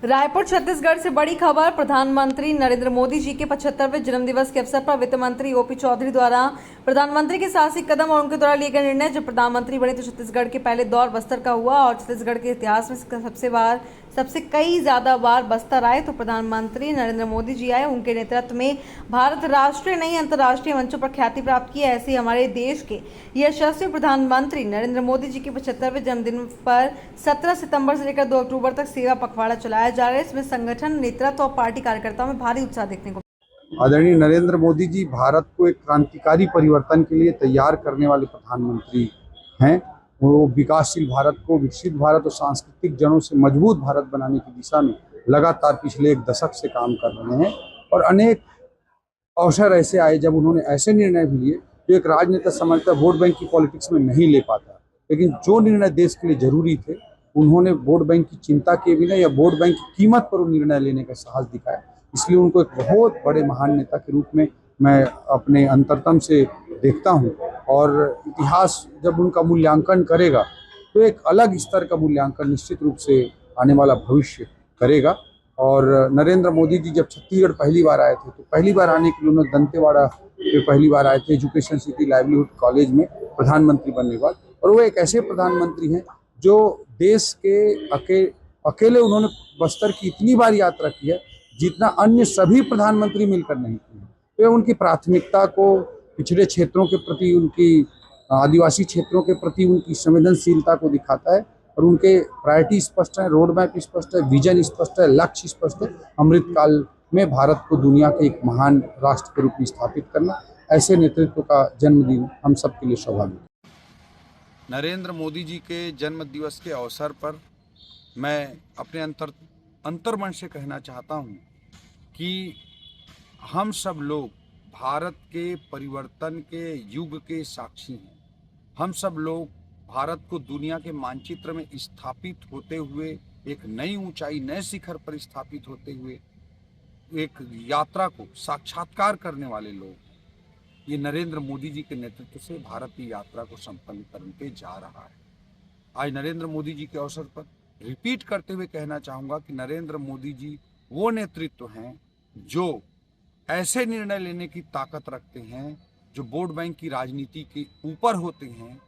रायपुर छत्तीसगढ़ से बड़ी खबर। प्रधानमंत्री नरेंद्र मोदी जी के 75वें जन्मदिवस के अवसर पर वित्त मंत्री ओपी चौधरी द्वारा प्रधानमंत्री के साहसिक कदम और उनके द्वारा लिए गए निर्णय। जब प्रधानमंत्री बने तो छत्तीसगढ़ के पहले दौर बस्तर का हुआ और छत्तीसगढ़ के इतिहास में सबसे कई ज्यादा बार बस्तर आए तो प्रधानमंत्री नरेंद्र मोदी जी आए। उनके नेतृत्व में भारत राष्ट्रीय नहीं अंतर्राष्ट्रीय मंचों पर ख्याति प्राप्त की। ऐसे हमारे देश के यशस्वी प्रधानमंत्री नरेंद्र मोदी जी के 75वें जन्मदिन पर 17 सितंबर से लेकर 2 अक्टूबर तक सेवा पखवाड़ा चलाया जा रहा है। इसमें संगठन, नेतृत्व और पार्टी कार्यकर्ताओं में भारी उत्साह देखने को। आदरणीय नरेंद्र मोदी जी भारत को एक क्रांतिकारी परिवर्तन के लिए तैयार करने वाले प्रधानमंत्री हैं। वो विकासशील भारत को, विकसित भारत और सांस्कृतिक जड़ों से मजबूत भारत बनाने की दिशा में लगातार पिछले 1 दशक से काम कर रहे हैं और अनेक अवसर ऐसे आए जब उन्होंने ऐसे निर्णय भी लिए जो एक राजनेता समझता वोट बैंक की पॉलिटिक्स में नहीं ले पाता, लेकिन जो निर्णय देश के लिए जरूरी थे उन्होंने वोट बैंक की चिंता के बिना या वोट बैंक की कीमत पर निर्णय लेने का साहस दिखाया। इसलिए उनको एक बहुत बड़े महान नेता के रूप में मैं अपने अंतरतम से देखता हूं और इतिहास जब उनका मूल्यांकन करेगा तो एक अलग स्तर का मूल्यांकन निश्चित रूप से आने वाला भविष्य करेगा। और नरेंद्र मोदी जी जब छत्तीसगढ़ पहली बार आए थे तो पहली बार आने के लिए उन्होंने दंतेवाड़ा में पहली बार आए थे, एजुकेशन सिटी लाइवलीहुड कॉलेज में प्रधानमंत्री बनने के बाद। और वो एक ऐसे प्रधानमंत्री हैं जो देश के अकेले उन्होंने बस्तर की इतनी बार यात्रा की है जितना अन्य सभी प्रधानमंत्री मिलकर नहीं की है। तो उनकी प्राथमिकता को पिछड़े क्षेत्रों के प्रति, उनकी आदिवासी क्षेत्रों के प्रति उनकी संवेदनशीलता को दिखाता है और उनके प्रायोरिटी स्पष्ट है, रोड मैप स्पष्ट है, विजन स्पष्ट है, लक्ष्य स्पष्ट है। अमृतकाल में भारत को दुनिया के एक महान राष्ट्र के रूप में स्थापित करना, ऐसे नेतृत्व का जन्मदिन हम सबके लिए सौभाग्य। नरेंद्र मोदी जी के जन्म दिवस के अवसर पर मैं अपने अंतर्मन से कहना चाहता हूं कि हम सब लोग भारत के परिवर्तन के युग के साक्षी हैं। हम सब लोग भारत को दुनिया के मानचित्र में स्थापित होते हुए एक नई ऊंचाई, नए शिखर पर स्थापित होते हुए एक यात्रा को साक्षात्कार करने वाले लोग, ये नरेंद्र मोदी जी के नेतृत्व से भारत की यात्रा को संपन्न करके जा रहा है। आज नरेंद्र मोदी जी के अवसर पर रिपीट करते हुए कहना चाहूँगा कि नरेंद्र मोदी जी वो नेतृत्व हैं जो ऐसे निर्णय लेने की ताकत रखते हैं जो वोट बैंक की राजनीति के ऊपर होते हैं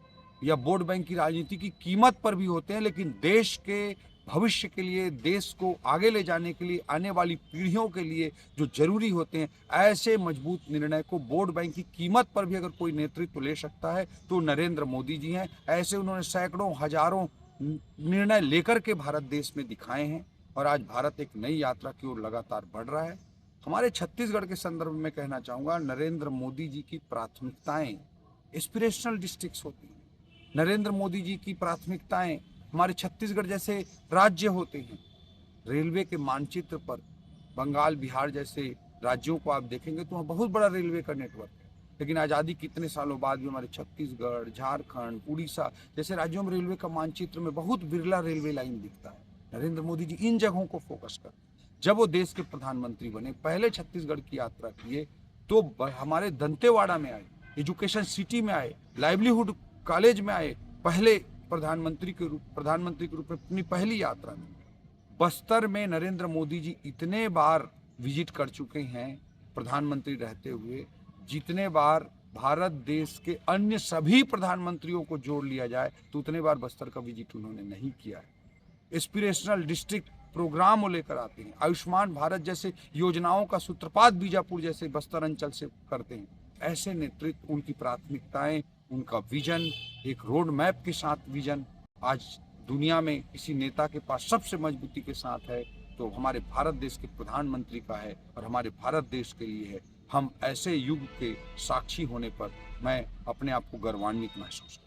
या वोट बैंक की राजनीति की कीमत पर भी होते हैं, लेकिन देश के भविष्य के लिए, देश को आगे ले जाने के लिए, आने वाली पीढ़ियों के लिए जो जरूरी होते हैं, ऐसे मजबूत निर्णय को वोट बैंक की कीमत पर भी अगर कोई नेतृत्व ले सकता है तो नरेंद्र मोदी जी हैं। ऐसे उन्होंने सैकड़ों हजारों निर्णय लेकर के भारत देश में दिखाए हैं और आज भारत एक नई यात्रा की ओर लगातार बढ़ रहा है। हमारे छत्तीसगढ़ के संदर्भ में कहना चाहूँगा, नरेंद्र मोदी जी की प्राथमिकताएं एस्पिरेशनल डिस्ट्रिक्ट्स होती हैं। नरेंद्र मोदी जी की प्राथमिकताएं हमारे छत्तीसगढ़ जैसे राज्य होते हैं। रेलवे के मानचित्र पर बंगाल, बिहार जैसे राज्यों को आप देखेंगे तो वहाँ बहुत बड़ा रेलवे का नेटवर्क है, लेकिन आज़ादी कितने सालों बाद भी हमारे छत्तीसगढ़, झारखंड, उड़ीसा जैसे राज्यों में रेलवे का मानचित्र में बहुत बिरला रेलवे लाइन दिखता है। नरेंद्र मोदी जी इन जगहों को फोकस करते हैं। जब वो देश के प्रधानमंत्री बने, पहले छत्तीसगढ़ की यात्रा किए तो हमारे दंतेवाड़ा में आए, एजुकेशन सिटी में आए, लाइवलीहुड कॉलेज में आए, पहले प्रधानमंत्री के रूप में अपनी पहली यात्रा में। बस्तर में नरेंद्र मोदी जी इतने बार विजिट कर चुके हैं प्रधानमंत्री रहते हुए, जितने बार भारत देश के अन्य सभी प्रधानमंत्रियों को जोड़ लिया जाए तो उतने बार बस्तर का विजिट उन्होंने नहीं किया है। एस्पिरेशनल डिस्ट्रिक्ट प्रोग्राम वो लेकर आते हैं, आयुष्मान भारत जैसे योजनाओं का सूत्रपात बीजापुर जैसे बस्तर अंचल से करते हैं। ऐसे नेतृत्व, उनकी प्राथमिकताएं, उनका विजन, एक रोड मैप के साथ विजन आज दुनिया में किसी नेता के पास सबसे मजबूती के साथ है तो हमारे भारत देश के प्रधानमंत्री का है और हमारे भारत देश के लिए है। हम ऐसे युग के साक्षी होने पर मैं अपने आप को गर्वान्वित महसूस करता हूं।